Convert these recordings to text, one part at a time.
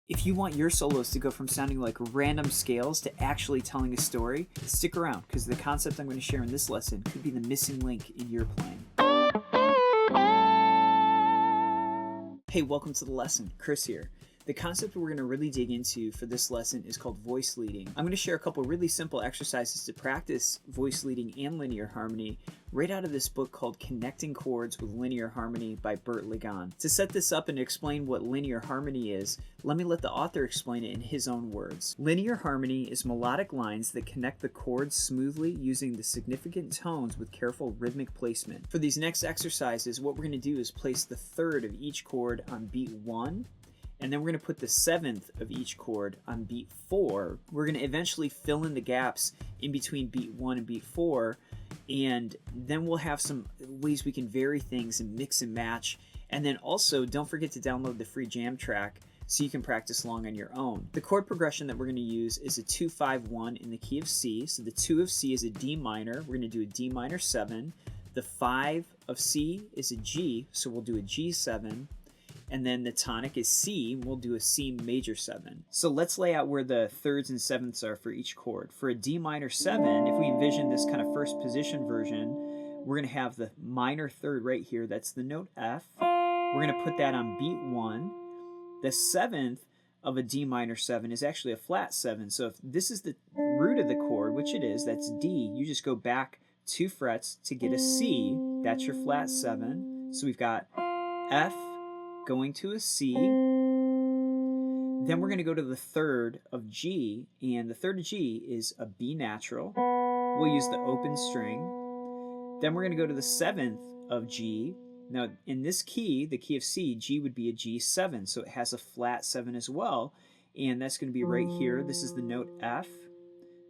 If you want your solos to go from sounding like random scales to actually telling a story, stick around because the concept I'm going to share in this lesson could be the missing link in your playing. Hey, welcome to the lesson. Chris here. The concept we're going to really dig into for this lesson is called voice leading. I'm going to share a couple really simple exercises to practice voice leading and linear harmony right out of this book called Connecting Chords with Linear Harmony by Bert Ligon. To set this up and explain what linear harmony is, let me let the author explain it in his own words. Linear harmony is melodic lines that connect the chords smoothly using the significant tones with careful rhythmic placement. For these next exercises, what we're going to do is place the third of each chord on beat 1, and then we're going to put the 7th of each chord on beat 4. We're going to eventually fill in the gaps in between beat 1 and beat 4, and then we'll have some ways we can vary things and mix and match. And then also, don't forget to download the free jam track so you can practice along on your own. The chord progression that we're going to use is a 2-5-1 in the key of C. So the 2 of C is a D minor. We're going to do a D minor 7. The 5 of C is a G, so we'll do a G7. And then the tonic is C, and we'll do a C major 7. So let's lay out where the thirds and 7ths are for each chord. For a D minor 7, if we envision this kind of first position version, we're going to have the minor third right here. That's the note F. We're going to put that on beat 1. The 7th of a D minor 7 is actually a flat 7. So if this is the root of the chord, which it is, that's D, you just go back 2 frets to get a C. That's your flat 7. So we've got F going to a C. Then we're going to go to the third of G, and the third of G is a B natural. We'll use the open string. Then we're going to go to the 7th of G. Now, in this key, the key of C, G would be a G7, so it has a flat 7 as well, and that's going to be right here. This is the note F.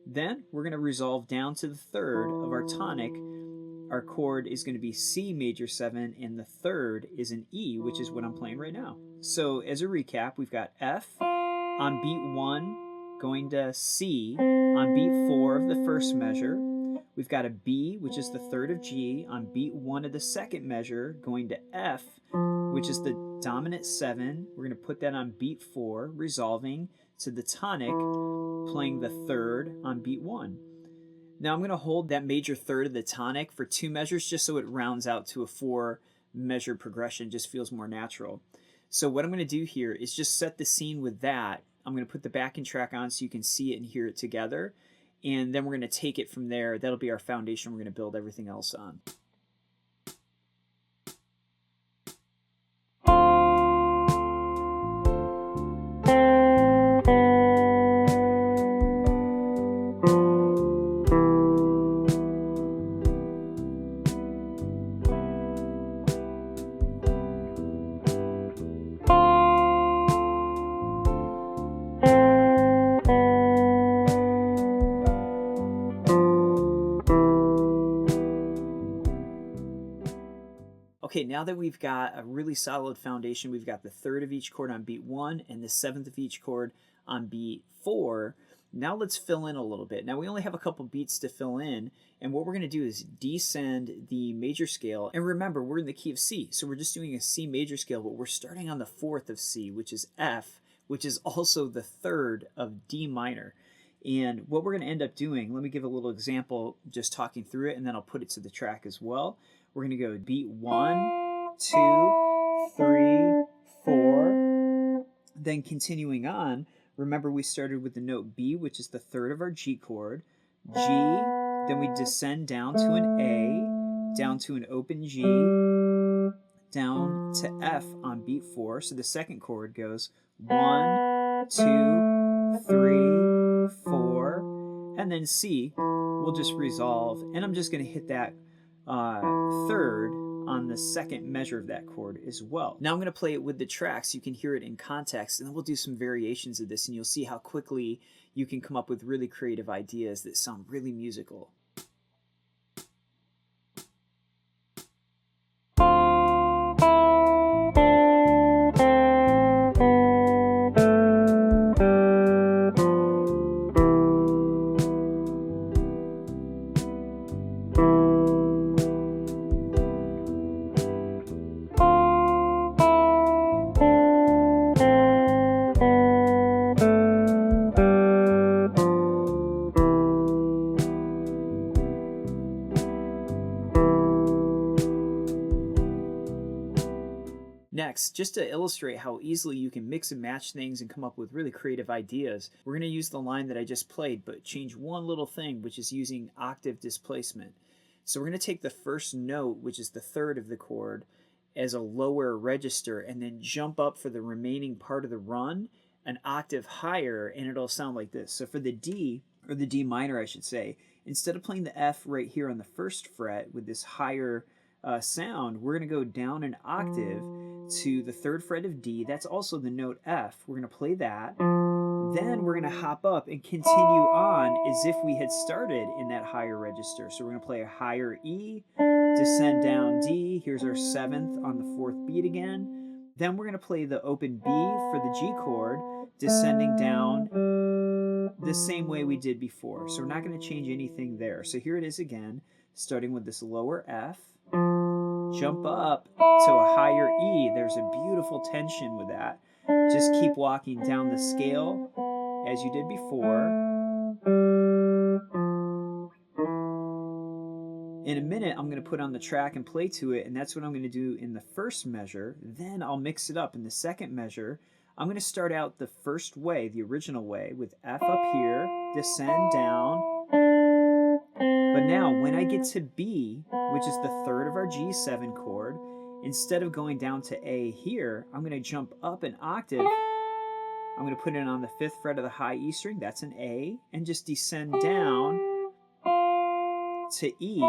Then we're going to resolve down to the third of our tonic. Our chord is going to be C major 7, and the third is an E, which is what I'm playing right now. So as a recap, we've got F on beat 1 going to C on beat 4 of the first measure. We've got a B, which is the third of G, on beat 1 of the second measure going to F, which is the dominant 7. We're going to put that on beat 4, resolving to the tonic, playing the third on beat 1. Now I'm going to hold that major third of the tonic for 2 measures just so it rounds out to a 4 measure progression, just feels more natural. So what I'm going to do here is just set the scene with that. I'm going to put the backing track on so you can see it and hear it together, and then we're going to take it from there. That'll be our foundation we're going to build everything else on. Okay, now that we've got a really solid foundation, we've got the third of each chord on beat 1 and the 7th of each chord on beat 4. Now let's fill in a little bit. Now we only have a couple beats to fill in, and what we're going to do is descend the major scale. And remember, we're in the key of C, so we're just doing a C major scale, but we're starting on the 4th of C, which is F, which is also the third of D minor. And what we're going to end up doing, let me give a little example just talking through it, and then I'll put it to the track as well. We're going to go beat 1, 2, 3, 4. Then continuing on, remember we started with the note B, which is the third of our G chord. G, then we descend down to an A, down to an open G, down to F on beat 4. So the second chord goes 1, 2, 3, 4, and then C. We'll just resolve, and I'm just going to hit that third on the second measure of that chord as well. Now I'm going to play it with the track so you can hear it in context, and then we'll do some variations of this, and you'll see how quickly you can come up with really creative ideas that sound really musical. next, just to illustrate how easily you can mix and match things and come up with really creative ideas, we're going to use the line that I just played, but change one little thing, which is using octave displacement. So we're going to take the first note, which is the third of the chord, as a lower register, and then jump up for the remaining part of the run an octave higher, and it'll sound like this. So for the D, or the D minor I should say, instead of playing the F right here on the first fret with this higher sound, we're going to go down an octave to the third fret of D. That's also the note F. We're going to play that. Then we're going to hop up and continue on as if we had started in that higher register. So we're going to play a higher E, descend down D. Here's our seventh on the fourth beat again. Then we're going to play the open B for the G chord, descending down the same way we did before. So we're not going to change anything there. So here it is again, starting with this lower F, jump up to a higher E. There's a beautiful tension with that. Just keep walking down the scale as you did before. In a minute, I'm going to put on the track and play to it, and that's what I'm going to do in the first measure. Then I'll mix it up. In the second measure, I'm going to start out the first way, the original way, with F up here, descend down. But now, when I get to B, which is the third of our G7 chord, instead of going down to A here, I'm going to jump up an octave. I'm going to put it on the fifth fret of the high E string, that's an A, and just descend down to E,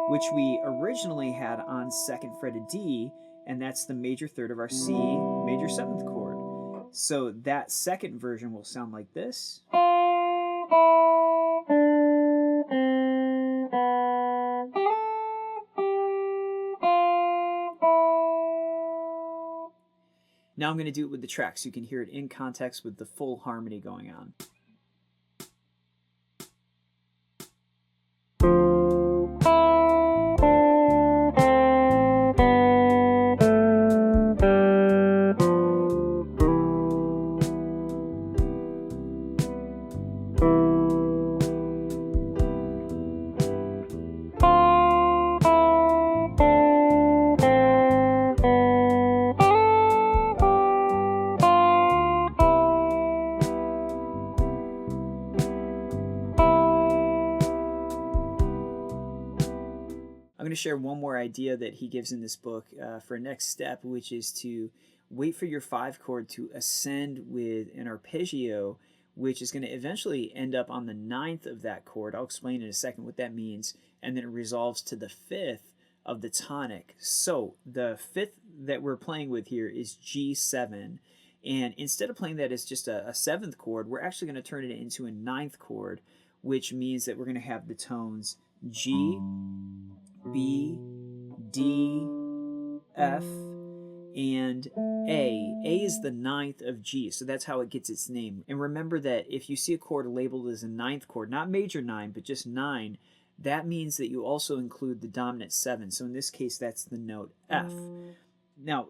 which we originally had on second fret of D, and that's the major third of our C major seventh chord. So that second version will sound like this. Now I'm going to do it with the track so you can hear it in context with the full harmony going on. I'm going to share one more idea that he gives in this book for a next step, which is to wait for your 5 chord to ascend with an arpeggio, which is going to eventually end up on the 9th of that chord. I'll explain in a second what that means. And then it resolves to the 5th of the tonic. So the 5th that we're playing with here is G7. And instead of playing that as just a 7th chord, we're actually going to turn it into a 9th chord, which means that we're going to have the tones G, B, D, F, and A. A is the 9th of G, so that's how it gets its name. And remember that if you see a chord labeled as a 9th chord, not major 9, but just 9, that means that you also include the dominant 7. So in this case, that's the note F. Now,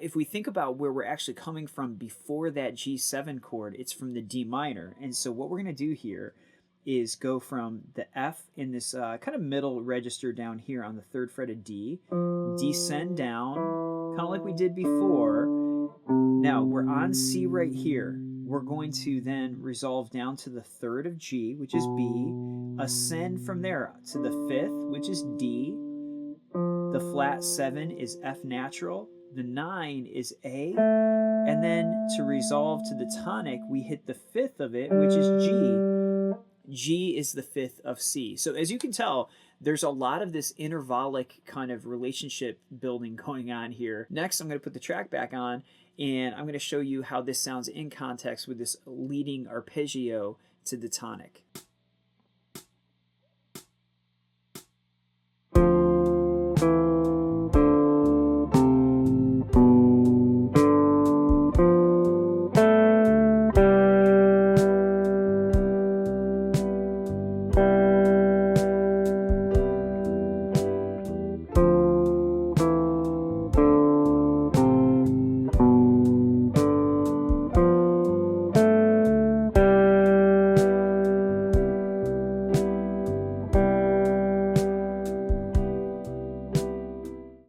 if we think about where we're actually coming from before that G7 chord, it's from the D minor. And so what we're going to do here is go from the F in this kind of middle register down here on the 3rd fret of D, descend down, kind of like we did before. Now, we're on C right here. We're going to then resolve down to the 3rd of G, which is B, ascend from there to the 5th, which is D. The flat 7 is F natural. The 9 is A. And then to resolve to the tonic, we hit the 5th of it, which is G. G is the 5th of C. So as you can tell, there's a lot of this intervallic kind of relationship building going on here. Next, I'm going to put the track back on, and I'm going to show you how this sounds in context with this leading arpeggio to the tonic.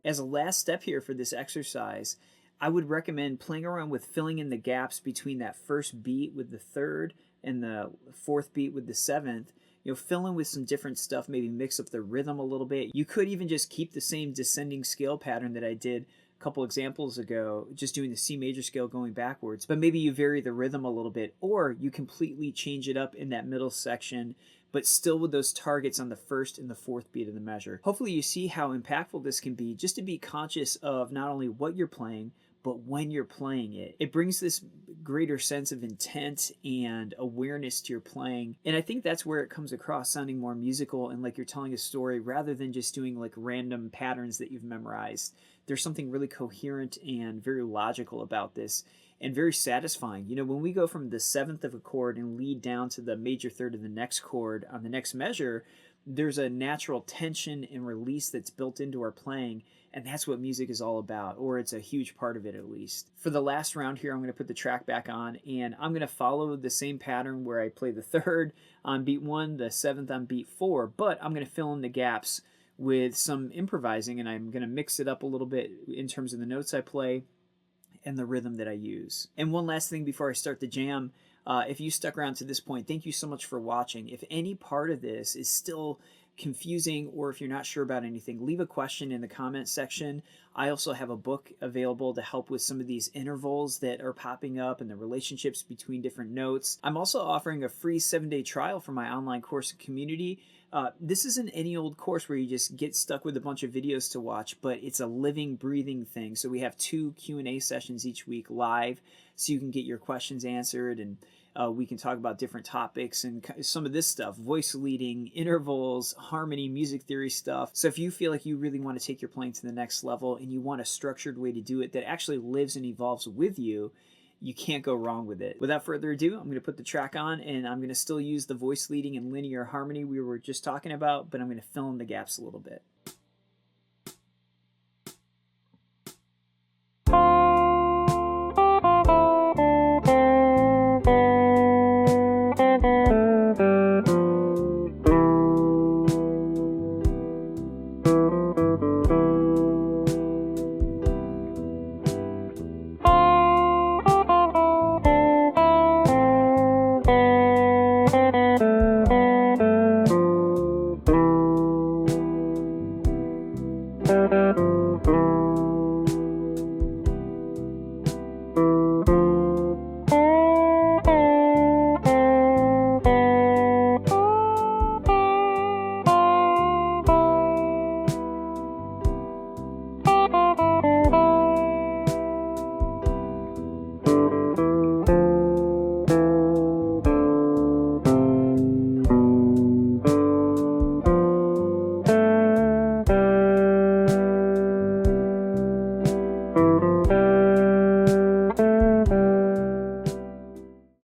As a last step here for this exercise, I would recommend playing around with filling in the gaps between that first beat with the third and the fourth beat with the seventh. Fill in with some different stuff, maybe mix up the rhythm a little bit. You could even just keep the same descending scale pattern that I did a couple examples ago, just doing the C major scale going backwards, but maybe you vary the rhythm a little bit, or you completely change it up in that middle section, but still with those targets on the first and the fourth beat of the measure. Hopefully you see how impactful this can be, just to be conscious of not only what you're playing, but when you're playing it. It brings this greater sense of intent and awareness to your playing. And I think that's where it comes across sounding more musical and like you're telling a story rather than just doing like random patterns that you've memorized. There's something really coherent and very logical about this and very satisfying. When we go from the seventh of a chord and lead down to the major third of the next chord on the next measure, there's a natural tension and release that's built into our playing, and that's what music is all about, or it's a huge part of it at least. For the last round here, I'm going to put the track back on, and I'm going to follow the same pattern where I play the third on beat 1, the seventh on beat 4, but I'm going to fill in the gaps with some improvising, and I'm going to mix it up a little bit in terms of the notes I play and the rhythm that I use. And one last thing before I start the jam, if you stuck around to this point, thank you so much for watching. If any part of this is still confusing or if you're not sure about anything, leave a question in the comment section. I also have a book available to help with some of these intervals that are popping up and the relationships between different notes. I'm also offering a free 7-day trial for my online course and community. This isn't any old course where you just get stuck with a bunch of videos to watch, but it's a living, breathing thing. So we have 2 Q&A sessions each week live, so you can get your questions answered, and we can talk about different topics and some of this stuff, voice leading, intervals, harmony, music theory stuff. So if you feel like you really want to take your playing to the next level and you want a structured way to do it that actually lives and evolves with you, you can't go wrong with it. Without further ado, I'm going to put the track on, and I'm going to still use the voice leading and linear harmony we were just talking about, but I'm going to fill in the gaps a little bit.